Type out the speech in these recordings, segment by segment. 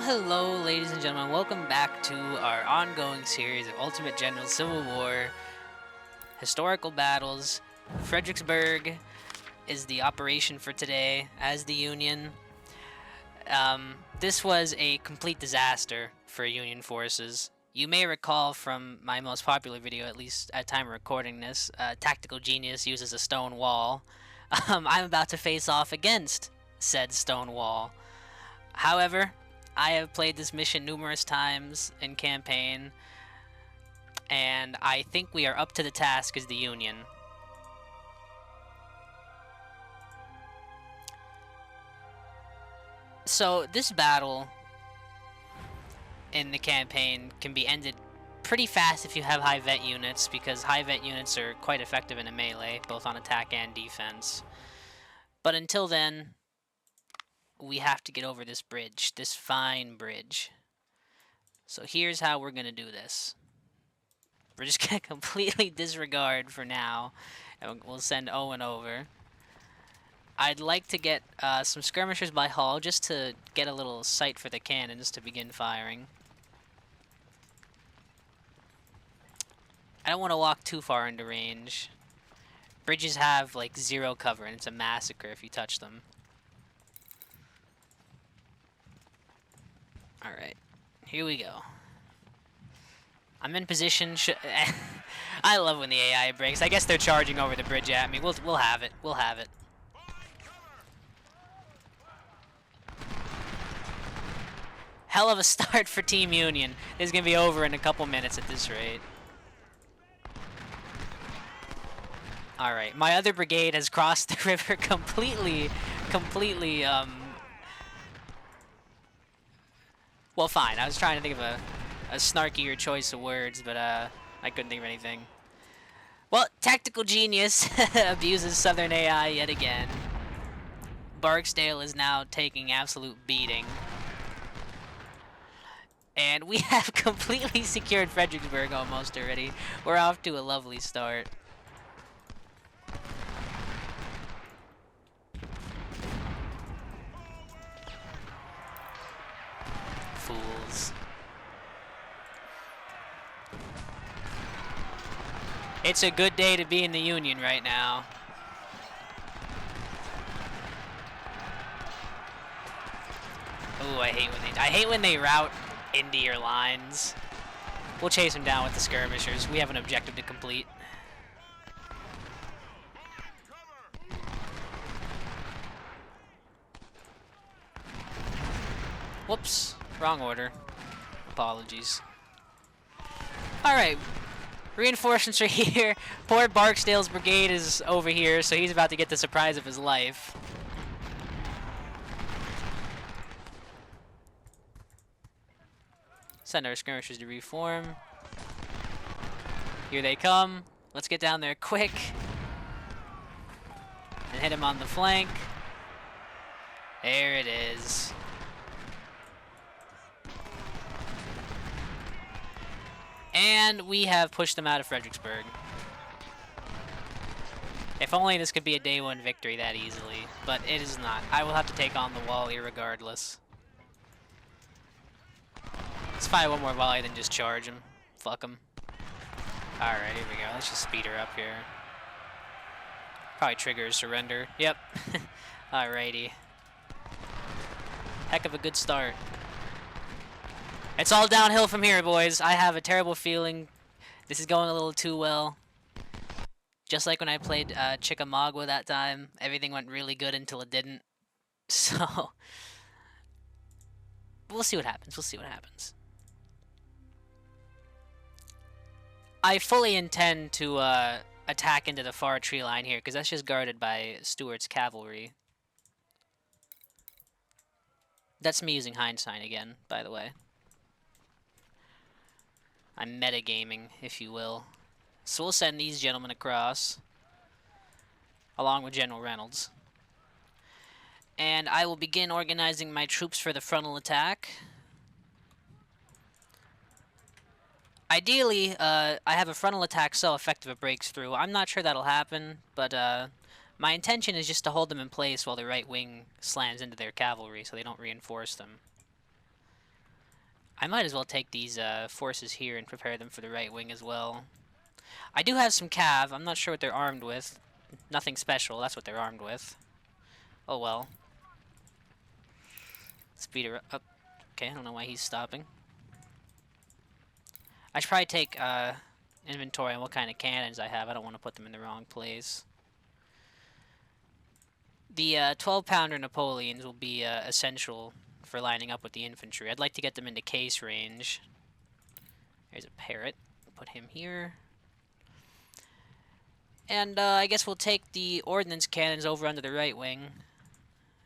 Hello, ladies and gentlemen. Welcome back to our ongoing series of Ultimate General Civil War historical battles. Fredericksburg is the operation for today as the Union. This was a complete disaster for Union forces. You may recall from my most popular video, at least at time of recording this, Tactical Genius uses a stone wall. I'm about to face off against said stone wall. However, I have played this mission numerous times in campaign, and I think we are up to the task as the Union. So this battle in the campaign can be ended pretty fast if you have high vet units, because high vet units are quite effective in a melee, both on attack and defense. But until then, we have to get over this bridge, this fine bridge. So here's how we're going to do this. We're just going to completely disregard for now, and we'll send Owen over. I'd like to get some skirmishers by Hall just to get a little sight for the cannons to begin firing. I don't want to walk too far into range. Bridges have like 0 cover, and it's a massacre if you touch them. Alright, here we go. I'm in position. I love when the AI breaks. I guess they're charging over the bridge at me. We'll have it. We'll have it. Hell of a start for Team Union. This is going to be over in a couple minutes at this rate. Alright, my other brigade has crossed the river completely, well, fine. I was trying to think of a snarkier choice of words, but I couldn't think of anything. Well, Tactical Genius abuses Southern AI yet again. Barksdale is now taking absolute beating. And we have completely secured Fredericksburg almost already. We're off to a lovely start. Fools. It's a good day to be in the Union right now. Ooh, I hate when they route into your lines. We'll chase them down with the skirmishers. We have an objective to complete. Whoops, wrong order. Apologies. Alright, reinforcements are here. Poor Barksdale's brigade is over here, so he's about to get the surprise of his life. Send our skirmishers to reform. Here they come. Let's get down there quick. And hit him on the flank. There it is. And we have pushed them out of Fredericksburg. If only this could be a day 1 victory that easily, but it is not. I will have to take on the wall irregardless. Let's fire one more volley, then just charge him. Fuck him. Alright, here we go. Let's just speed her up here. Probably trigger surrender. Yep. Alrighty. Heck of a good start. It's all downhill from here, boys. I have a terrible feeling this is going a little too well. Just like when I played Chickamauga that time, everything went really good until it didn't. So, we'll see what happens. We'll see what happens. I fully intend to attack into the far tree line here, because that's just guarded by Stuart's cavalry. That's me using Hindsight again, by the way. I'm metagaming, if you will. So we'll send these gentlemen across, along with General Reynolds. And I will begin organizing my troops for the frontal attack. Ideally, I have a frontal attack so effective it breaks through. I'm not sure that'll happen, but my intention is just to hold them in place while the right wing slams into their cavalry so they don't reinforce them. I might as well take these forces here and prepare them for the right wing as well. I do have some cav. I'm not sure what they're armed with. Nothing special. That's what they're armed with. Oh well. Speed her up. Okay, I don't know why he's stopping. I should probably take inventory on what kind of cannons I have. I don't want to put them in the wrong place. The 12-pounder Napoleons will be essential for lining up with the infantry. I'd like to get them into case range. There's a parrot. Put him here. And I guess we'll take the ordnance cannons over under the right wing.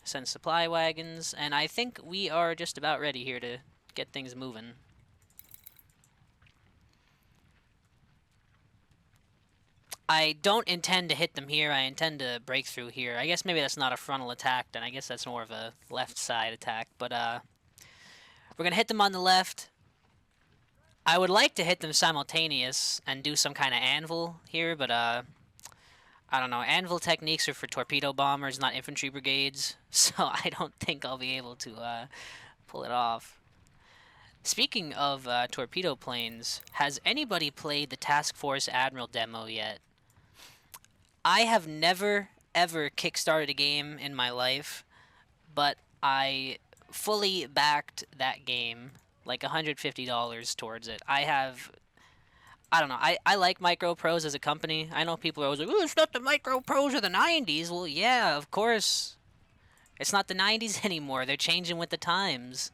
Send supply wagons. And I think we are just about ready here to get things moving. I don't intend to hit them here. I intend to break through here. I guess maybe that's not a frontal attack, then. I guess that's more of a left side attack. But we're going to hit them on the left. I would like to hit them simultaneous and do some kind of anvil here, but I don't know. Anvil techniques are for torpedo bombers, not infantry brigades, so I don't think I'll be able to pull it off. Speaking of torpedo planes, has anybody played the Task Force Admiral demo yet? I have never, ever kickstarted a game in my life, but I fully backed that game, like $150 towards it. I don't know, I like Micro Pros as a company. I know people are always like, oh, it's not the Micro Pros of the 90s. Well, yeah, of course. It's not the 90s anymore. They're changing with the times.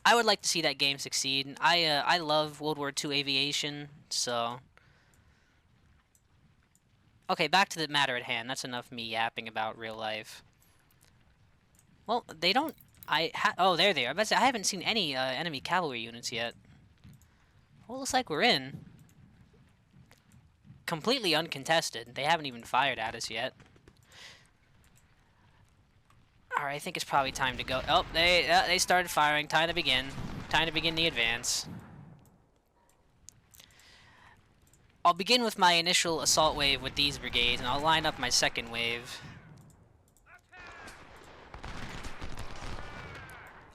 I would like to see that game succeed. I love World War II aviation, so... Okay, back to the matter at hand. That's enough me yapping about real life. Well, they don't... Oh, there they are. I haven't seen any enemy cavalry units yet. Well, looks like we're in. Completely uncontested. They haven't even fired at us yet. Alright, I think it's probably time to go. Oh, they started firing. Time to begin. Time to begin the advance. I'll begin with my initial assault wave with these brigades, and I'll line up my second wave.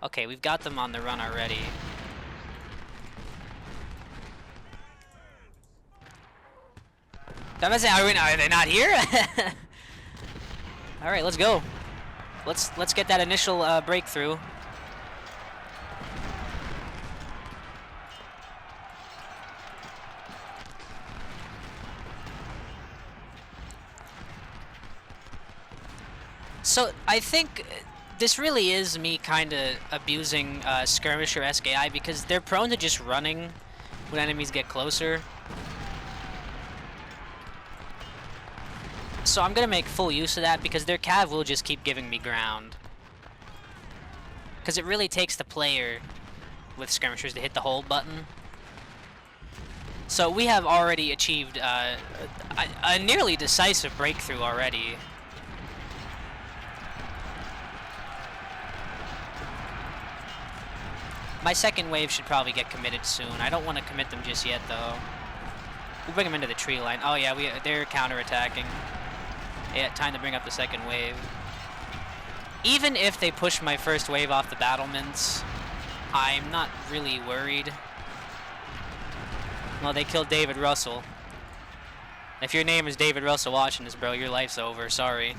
Okay, we've got them on the run already. Are they not here? Alright, let's go. Let's get that initial breakthrough. So I think this really is me kind of abusing skirmisher SKI because they're prone to just running when enemies get closer. So I'm going to make full use of that because their cav will just keep giving me ground. Because it really takes the player with skirmishers to hit the hold button. So we have already achieved a nearly decisive breakthrough already. My second wave should probably get committed soon. I don't want to commit them just yet, though. We'll bring them into the tree line. Oh, yeah, they're counterattacking. Yeah, time to bring up the second wave. Even if they push my first wave off the battlements, I'm not really worried. Well, they killed David Russell. If your name is David Russell watching this, bro, your life's over. Sorry.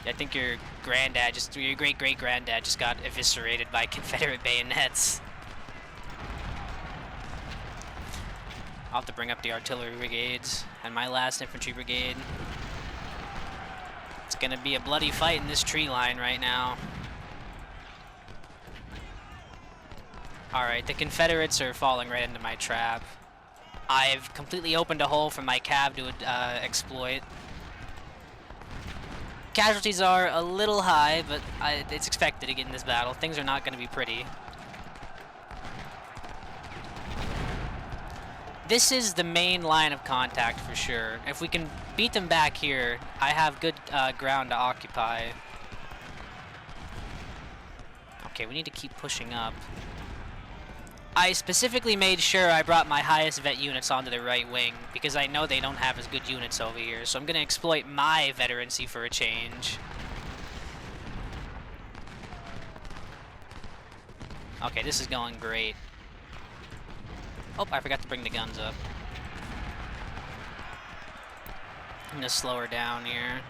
I think your great-great-granddad just got eviscerated by Confederate bayonets. I'll have to bring up the artillery brigades and my last infantry brigade. It's gonna be a bloody fight in this tree line right now. Alright, the Confederates are falling right into my trap. I've completely opened a hole for my cav to exploit. Casualties are a little high, but it's expected to get in this battle. Things are not going to be pretty. This is the main line of contact for sure. If we can beat them back here, I have good ground to occupy. Okay, we need to keep pushing up. I specifically made sure I brought my highest vet units onto the right wing because I know they don't have as good units over here, so I'm going to exploit my veterancy for a change. Okay, this is going great. Oh, I forgot to bring the guns up. I'm gonna slow her down here.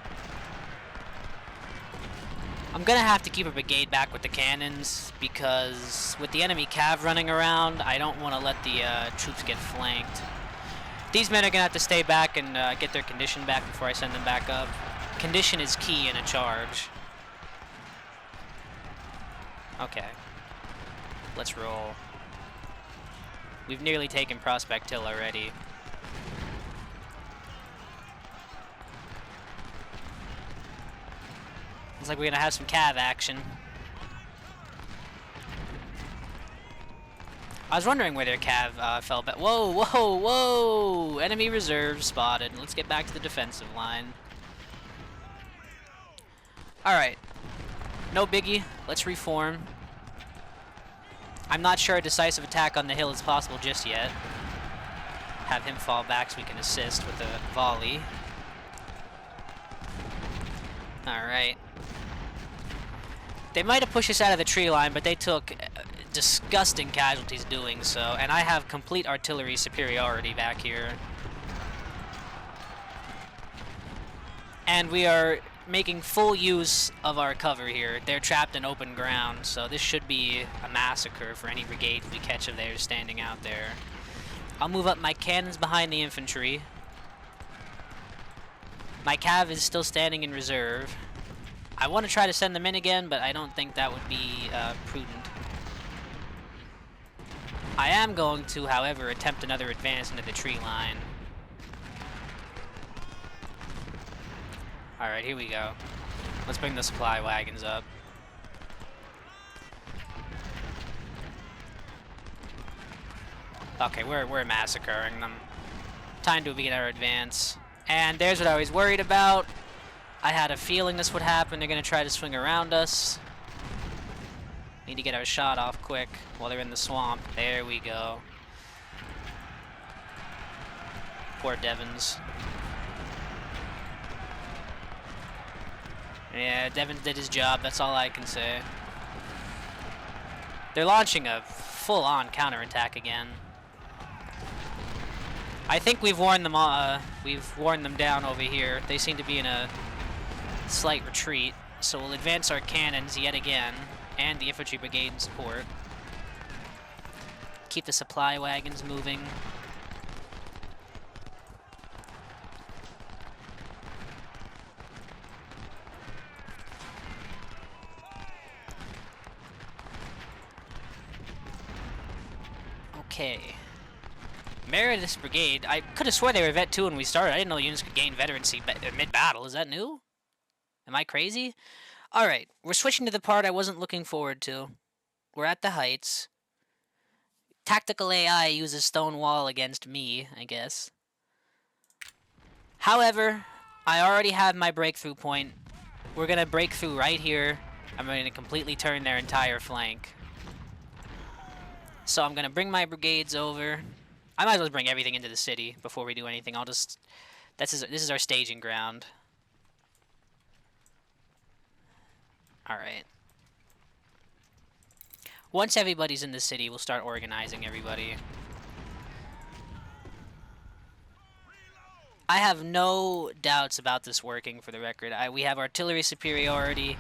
I'm gonna have to keep a brigade back with the cannons, because with the enemy cav running around, I don't want to let the troops get flanked. These men are gonna have to stay back and get their condition back before I send them back up. Condition is key in a charge. Okay. Let's roll. We've nearly taken Prospect Hill already. Looks like we're gonna have some cav action. I was wondering where their cav fell back. Whoa, whoa, whoa! Enemy reserve spotted. Let's get back to the defensive line. Alright. No biggie. Let's reform. I'm not sure a decisive attack on the hill is possible just yet. Have him fall back so we can assist with a volley. Alright. They might have pushed us out of the tree line, but they took disgusting casualties doing so, and I have complete artillery superiority back here. And we are making full use of our cover here. They're trapped in open ground, so this should be a massacre for any brigades we catch of theirs standing out there. I'll move up my cannons behind the infantry. My cav is still standing in reserve. I want to try to send them in again, but I don't think that would be prudent. I am going to, however, attempt another advance into the tree line. Alright, here we go. Let's bring the supply wagons up. Okay, we're massacring them. Time to begin our advance. And there's what I was worried about. I had a feeling this would happen. They're going to try to swing around us. Need to get our shot off quick while they're in the swamp. There we go. Poor Devons. Yeah, Devons did his job. That's all I can say. They're launching a full-on counterattack again. I think we've worn them down over here. They seem to be in a slight retreat, so we'll advance our cannons yet again, and the infantry brigade in support. Keep the supply wagons moving. Okay. Meredith's brigade, I could have sworn they were Vet 2 when we started. I didn't know units could gain veterancy mid-battle. Is that new? Am I crazy? Alright, we're switching to the part I wasn't looking forward to. We're at the heights. Tactical AI uses stone wall against me, I guess. However, I already have my breakthrough point. We're going to break through right here. I'm going to completely turn their entire flank. So I'm going to bring my brigades over. I might as well bring everything into the city before we do anything. This is our staging ground. Alright. Once everybody's in the city, we'll start organizing everybody. I have no doubts about this working, for the record. We have artillery superiority.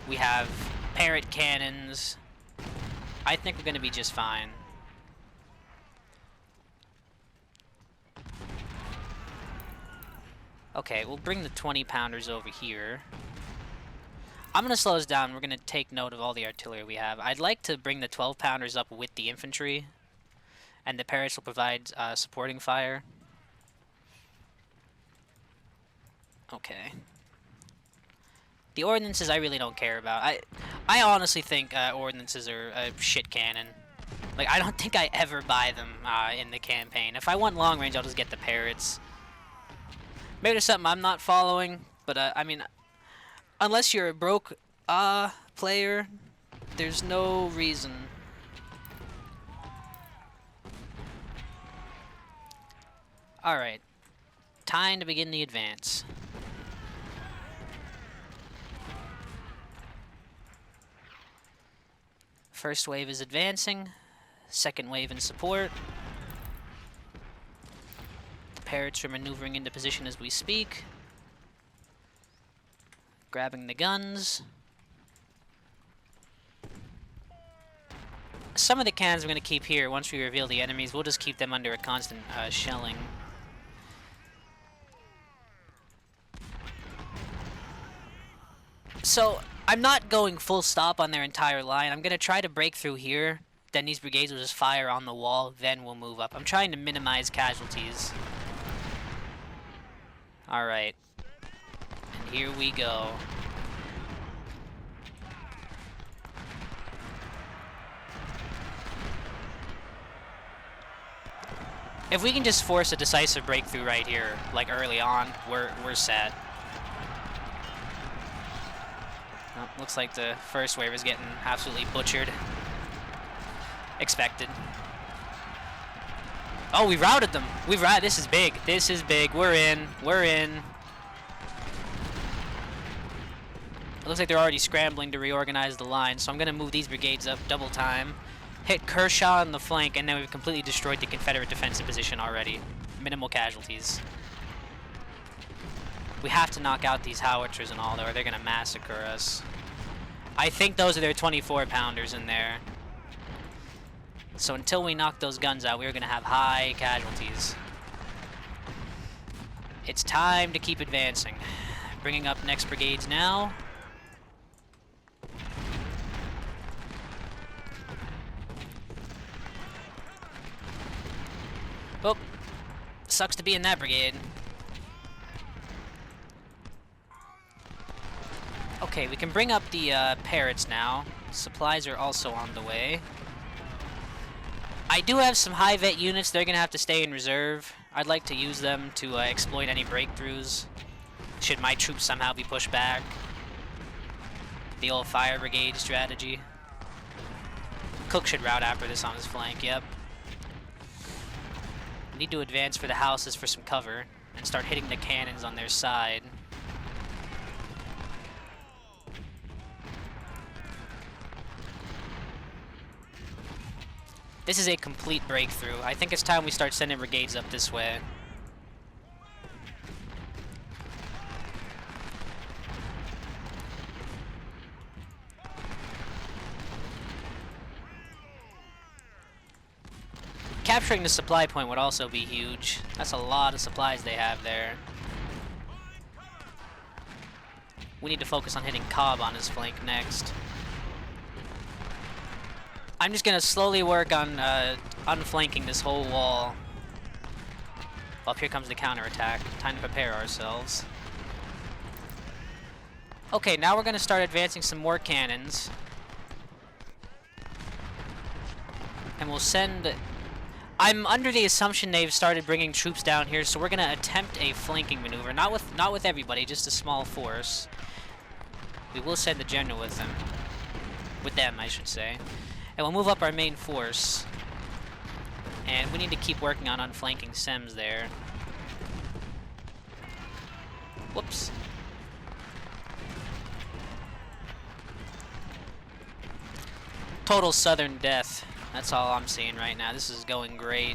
We have parrot cannons. I think we're going to be just fine. Okay, we'll bring the 20-pounders over here. I'm going to slow us down. We're going to take note of all the artillery we have. I'd like to bring the 12-pounders up with the infantry, and the parrots will provide supporting fire. Okay. The ordnances I really don't care about. I honestly think ordnances are a shit cannon. Like, I don't think I ever buy them in the campaign. If I want long range, I'll just get the parrots. Maybe there's something I'm not following, but I mean, unless you're a broke player, there's no reason. Alright. Time to begin the advance. First wave is advancing. Second wave in support. The Parrots are maneuvering into position as we speak. Grabbing the guns. Some of the cannons I'm going to keep here. Once we reveal the enemies, we'll just keep them under a constant shelling. So, I'm not going full stop on their entire line. I'm going to try to break through here. Then these brigades will just fire on the wall. Then we'll move up. I'm trying to minimize casualties. Alright. And here we go. If we can just force a decisive breakthrough right here, like early on, we're set. Oh, looks like the first wave is getting absolutely butchered. Expected. Oh, we routed them. This is big. This is big. We're in. We're in. It looks like they're already scrambling to reorganize the line, so I'm gonna move these brigades up double time. Hit Kershaw on the flank, and then we've completely destroyed the Confederate defensive position already. Minimal casualties. We have to knock out these howitzers and all, though, or they're gonna massacre us. I think those are their 24-pounders in there. So until we knock those guns out, we're gonna have high casualties. It's time to keep advancing. Bringing up next brigades now. Oh, sucks to be in that brigade. Okay, we can bring up the Parrots now. Supplies are also on the way. I do have some high vet units. They're going to have to stay in reserve. I'd like to use them to exploit any breakthroughs, should my troops somehow be pushed back. The old fire brigade strategy. Cook should route after this on his flank, yep. Need to advance for the houses for some cover and start hitting the cannons on their side. This is a complete breakthrough. I think it's time we start sending brigades up this way. Capturing the supply point would also be huge. That's a lot of supplies they have there. We need to focus on hitting Cobb on his flank next. I'm just gonna slowly work on unflanking this whole wall. Well, here comes the counterattack. Time to prepare ourselves. Okay, now we're gonna start advancing some more cannons. And we'll send... I'm under the assumption they've started bringing troops down here, so we're gonna attempt a flanking maneuver. Not with everybody, just a small force. We will send the general with them. With them, I should say. And we'll move up our main force. And we need to keep working on unflanking Sems there. Whoops. Total southern death. That's all I'm seeing right now. This is going great.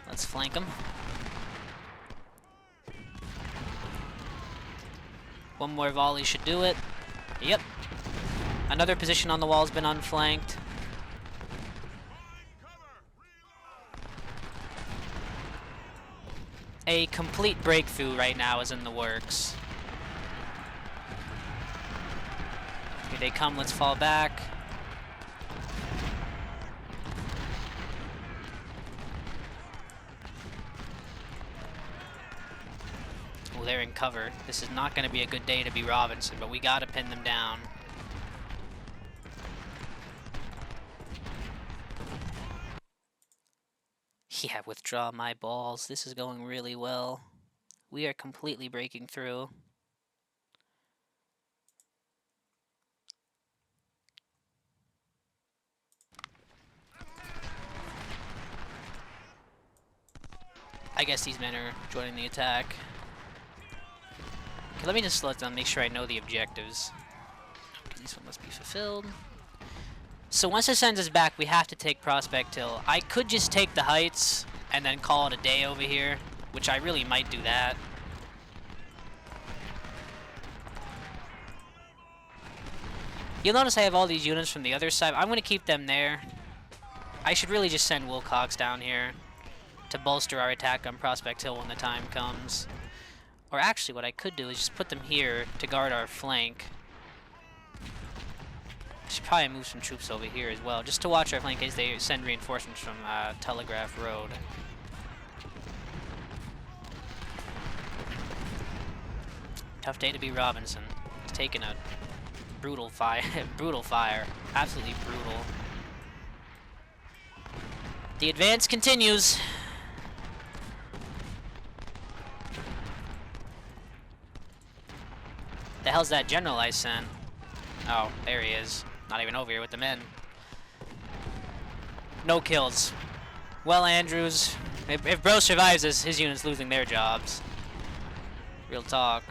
Let's flank them. One more volley should do it. Yep. Another position on the wall has been unflanked. A complete breakthrough right now is in the works. Here they come, let's fall back. Oh, they're in cover. This is not going to be a good day to be Robinson, but we got to pin them down. Yeah, withdraw my balls. This is going really well. We are completely breaking through. I guess these men are joining the attack. Okay, let me just let them make sure I know the objectives. This one must be fulfilled. So once it sends us back, we have to take Prospect Hill. I could just take the Heights and then call it a day over here, which I really might do that. You'll notice I have all these units from the other side. I'm going to keep them there. I should really just send Wilcox down here to bolster our attack on Prospect Hill when the time comes. Or actually, what I could do is just put them here to guard our flank. I should probably move some troops over here as well, just to watch our flank as they send reinforcements from Telegraph Road. Tough day to be Robinson. He's taking a brutal fire. Brutal fire. Absolutely brutal. The advance continues. The hell's that general I sent? Oh, there he is. Not even over here with the men. No kills. Well, Andrews, if Bro survives this, his unit's losing their jobs. Real talk.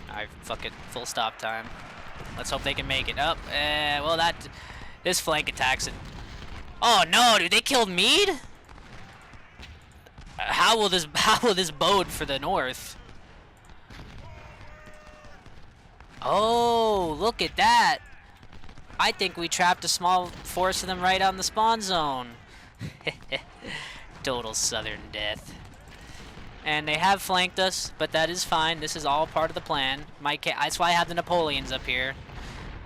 Alright, fuck it. Full stop time. Let's hope they can make it. Up. Well, this flank attacks it. Oh no, dude! They killed Meade. How will this bode for the north? Oh, look at that! I think we trapped a small force of them right on the spawn zone. Total southern death. And they have flanked us, but that is fine. This is all part of the plan. That's why I have the Napoleons up here.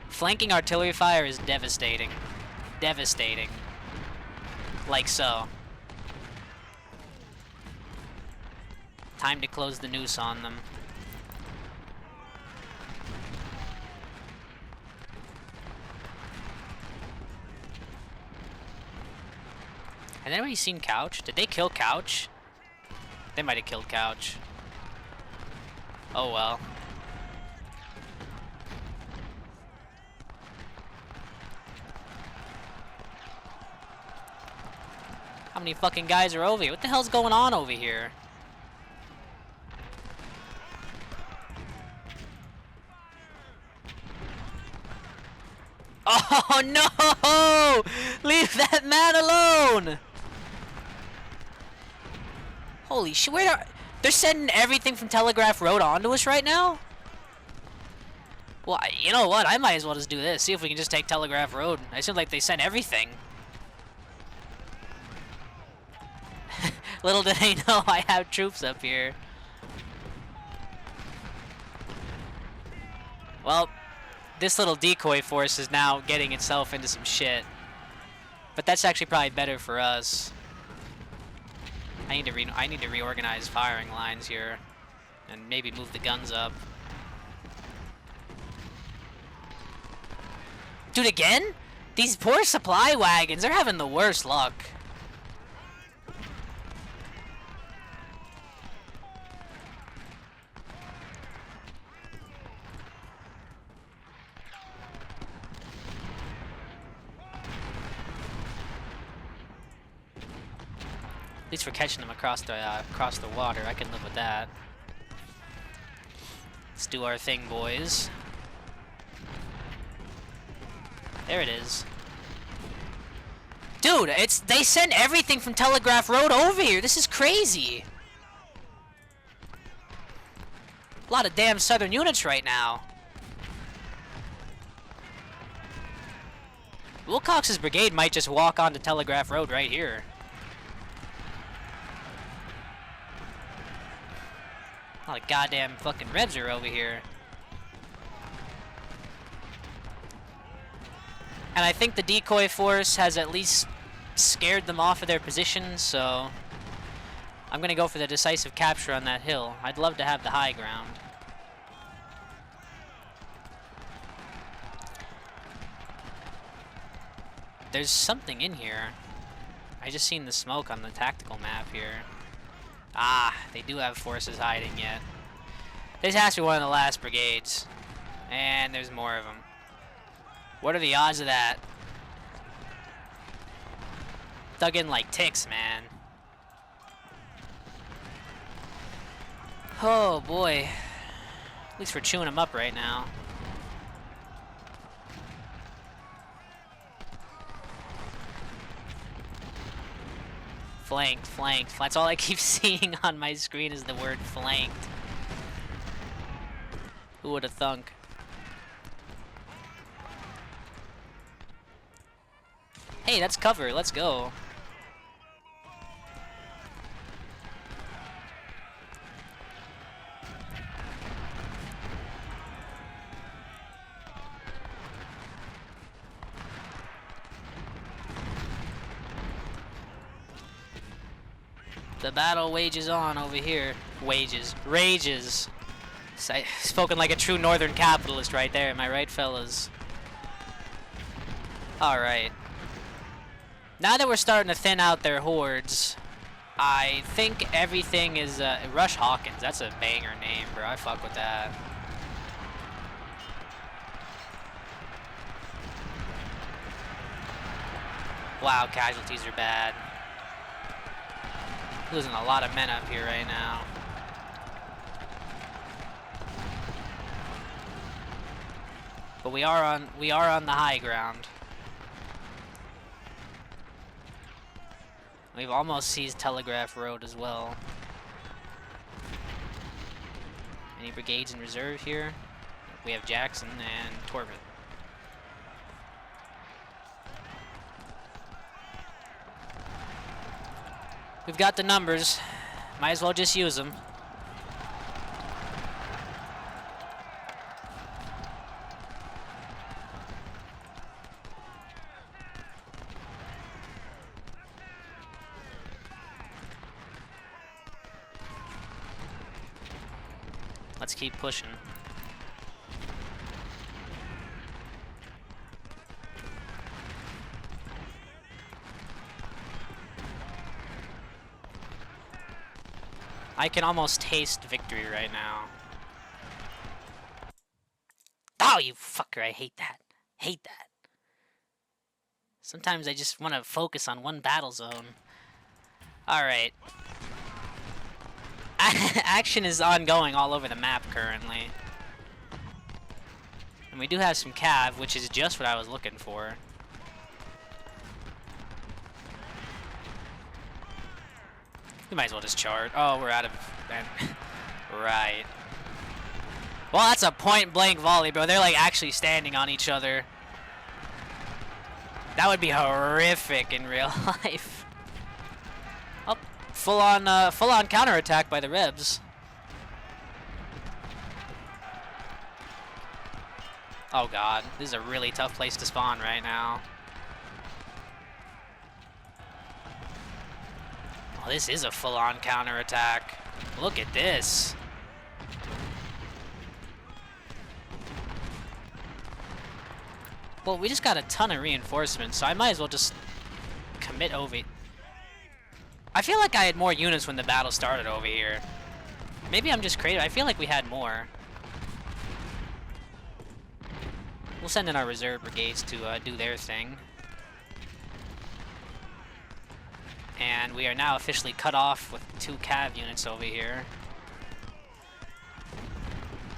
Flanking artillery fire is devastating. Devastating. Like so. Time to close the noose on them. Has anybody seen Couch? Did they kill Couch? They might have killed Couch. Oh well. How many fucking guys are over here? What the hell's going on over here? Oh no! Leave that man alone! Holy shit, they're sending everything from Telegraph Road onto us right now? Well, you know what? I might as well just do this. See if we can just take Telegraph Road. It seems like they sent everything. Little did they know I have troops up here. Well, this little decoy force is now getting itself into some shit. But that's actually probably better for us. I need to reorganize firing lines here and maybe move the guns up. Dude, again? These poor supply wagons, they're having the worst luck. At least we're catching them across the water. I can live with that. Let's do our thing, boys. There it is. Dude, they send everything from Telegraph Road over here. This is crazy. A lot of damn southern units right now. Wilcox's brigade might just walk onto Telegraph Road right here. A lot of goddamn fucking Rebs are over here. And I think the decoy force has at least scared them off of their position, so I'm gonna go for the decisive capture on that hill. I'd love to have the high ground. There's something in here. I just seen the smoke on the tactical map here. Ah, they do have forces hiding yet. This has to be one of the last brigades. And there's more of them. What are the odds of that? Dug in like ticks, man. Oh boy. At least we're chewing them up right now. Flanked, flanked. That's all I keep seeing on my screen is the word flanked. Who would have thunk? Hey, that's cover. Let's go. The battle wages on over here. Wages. Rages. Spoken like a true northern capitalist right there. Am I right, fellas? Alright. Now that we're starting to thin out their hordes, I think everything is... Rush Hawkins. That's a banger name, bro. I fuck with that. Wow, casualties are bad. Losing a lot of men up here right now. But we are on the high ground. We've almost seized Telegraph Road as well. Any brigades in reserve here? We have Jackson and Torvald. We've got the numbers. Might as well just use them. Let's keep pushing. I can almost taste victory right now. Oh, you fucker, I hate that. Hate that. Sometimes I just want to focus on one battle zone. Alright. Action is ongoing all over the map currently. And we do have some cav, which is just what I was looking for. We might as well just charge. Oh, we're out of... Right. Well, that's a point-blank volley, bro. They're, like, actually standing on each other. That would be horrific in real life. Oh, full-on counterattack by the Rebs. Oh, God. This is a really tough place to spawn right now. Oh, this is a full-on counterattack. Look at this. Well, we just got a ton of reinforcements, so I might as well just commit over. I feel like I had more units when the battle started over here. Maybe I'm just crazy. I feel like we had more. We'll send in our reserve brigades to do their thing. And we are now officially cut off with 2 cav units over here.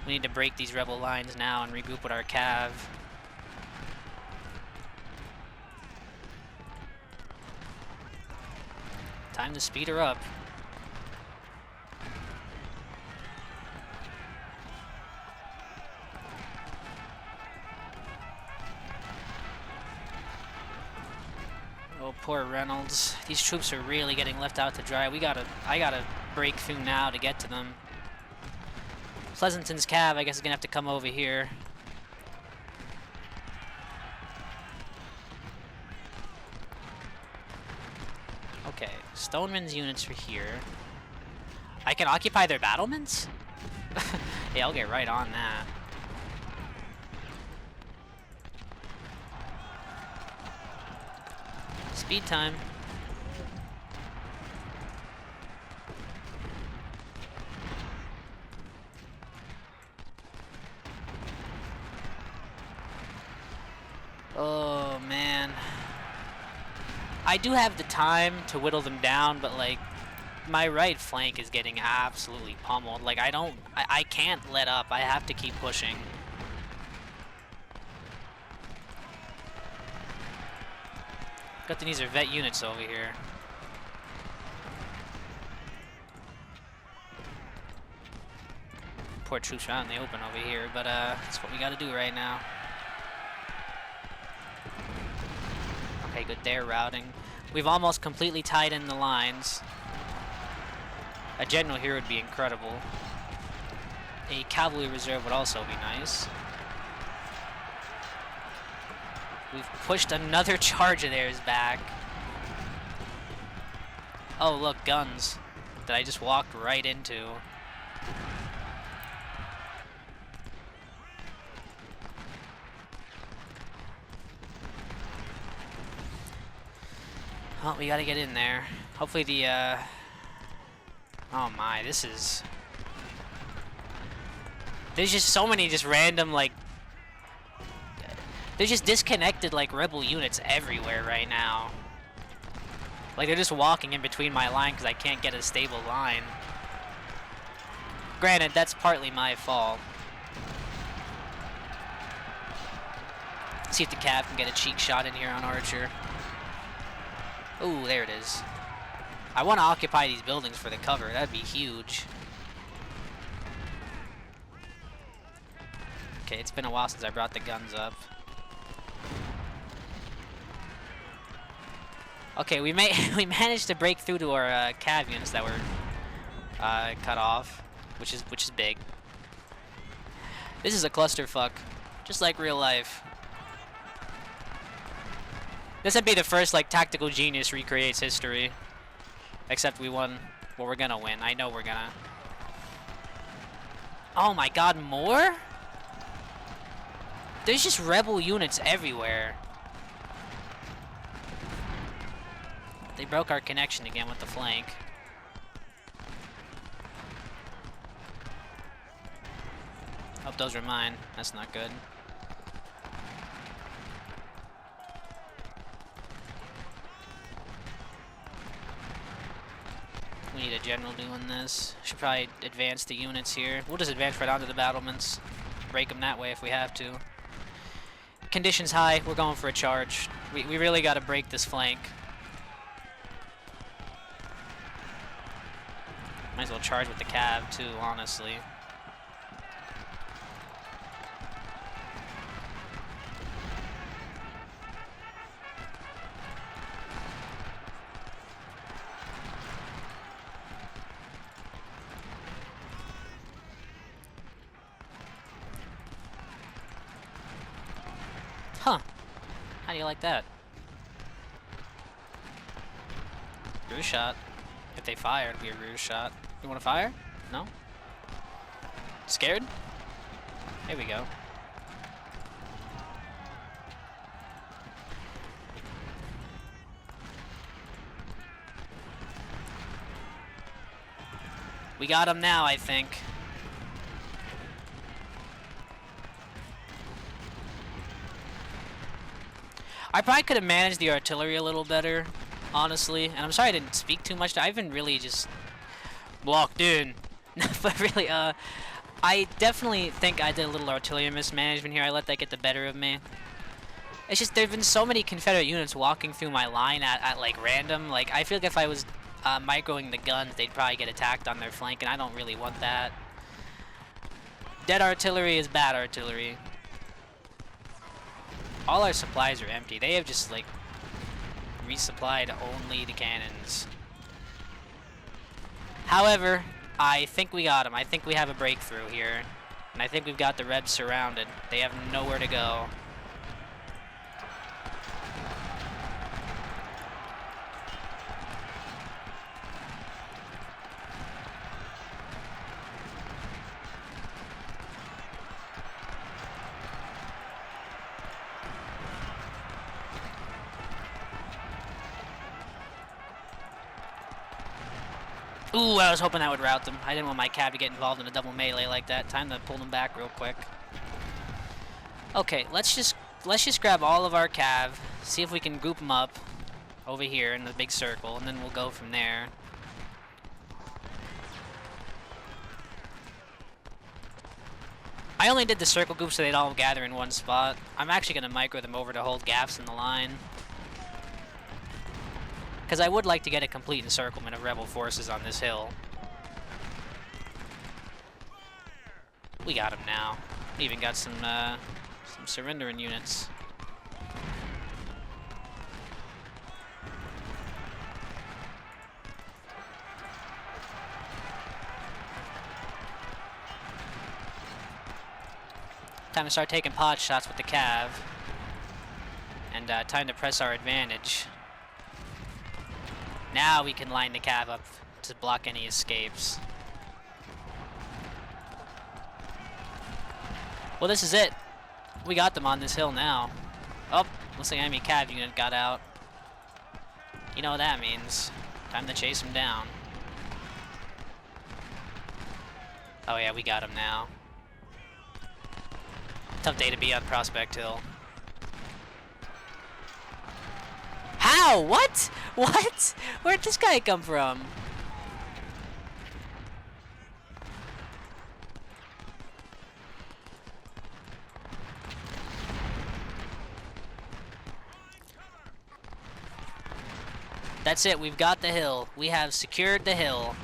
We need to break these rebel lines now and regroup with our cav. Time to speed her up. Oh, poor Reynolds. These troops are really getting left out to dry. I gotta break through now to get to them. Pleasanton's cav, I guess, is gonna have to come over here. Okay, Stoneman's units are here. I can occupy their battlements? Yeah, I'll get right on that. Speed time. Oh, man. I do have the time to whittle them down, but, like, my right flank is getting absolutely pummeled. Like, I can't let up. I have to keep pushing. Got these are vet units over here. Poor troops are out in the open over here, but that's what we gotta do right now. Okay, good, they're routing. We've almost completely tied in the lines. A general here would be incredible. A cavalry reserve would also be nice. We've pushed another charge of theirs back. Oh, look, guns that I just walked right into. Oh, we gotta get in there. Hopefully the, oh my, this is... There's just so many just random, like... There's just disconnected, like, rebel units everywhere right now. Like, they're just walking in between my line because I can't get a stable line. Granted, that's partly my fault. See if the Cav can get a cheek shot in here on Archer. Ooh, there it is. I want to occupy these buildings for the cover. That'd be huge. Okay, it's been a while since I brought the guns up. Okay, we managed to break through to our Cav units that were cut off, which is big. This is a clusterfuck, just like real life. This would be the first, like, tactical genius recreates history. Except we won. Well, we're gonna win. I know we're gonna. Oh my god, more? There's just rebel units everywhere. They broke our connection again with the flank. Hope those are mine. That's not good. We need a general doing this. Should probably advance the units here. We'll just advance right onto the battlements. Break them that way if we have to. Conditions high. We're going for a charge. We really got to break this flank. Might as well charge with the Cav too, honestly. Huh. How do you like that? Ruse shot. If they fire, it'd be a ruse shot. You want to fire? No? Scared? Here we go. We got him now, I think. I probably could have managed the artillery a little better, honestly. And I'm sorry I didn't speak too much. I've been really just locked in. But really, I definitely think I did a little artillery mismanagement here. I let that get the better of me. It's just there've been so many Confederate units walking through my line at like random. Like, I feel like if I was microing the guns, they'd probably get attacked on their flank, and I don't really want that. Dead artillery is bad artillery. All our supplies are empty. They have just, like, resupplied only the cannons. However, I think we got them. I think we have a breakthrough here. And I think we've got the Rebs surrounded. They have nowhere to go. Ooh, I was hoping that would rout them. I didn't want my Cav to get involved in a double melee like that. Time to pull them back real quick. Okay, let's just grab all of our Cav, see if we can group them up over here in the big circle, and then we'll go from there. I only did the circle group so they'd all gather in one spot. I'm actually going to micro them over to hold gaps in the line. Because I would like to get a complete encirclement of rebel forces on this hill. We got him now. We even got some surrendering units. Time to start taking pot shots with the cav. And time to press our advantage. Now we can line the cav up to block any escapes. Well, this is it. We got them on this hill now. Oh, looks like enemy cav unit got out. You know what that means. Time to chase him down. Oh yeah, we got him now. Tough day to be on Prospect Hill. How? What? What? Where'd this guy come from? That's it, we've got the hill. We have secured the hill.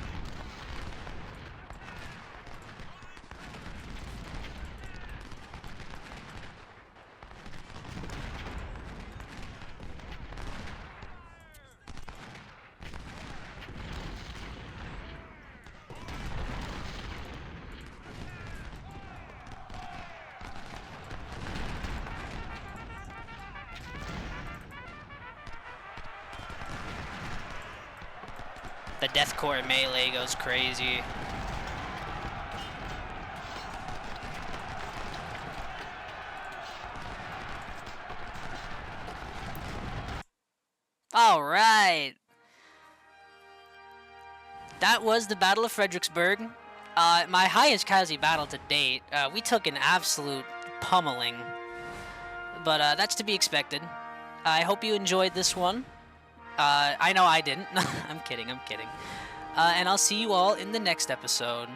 The Deathcore melee goes crazy. All right. That was the Battle of Fredericksburg. My highest casualty battle to date. We took an absolute pummeling. But that's to be expected. I hope you enjoyed this one. I know I didn't. I'm kidding. And I'll see you all in the next episode.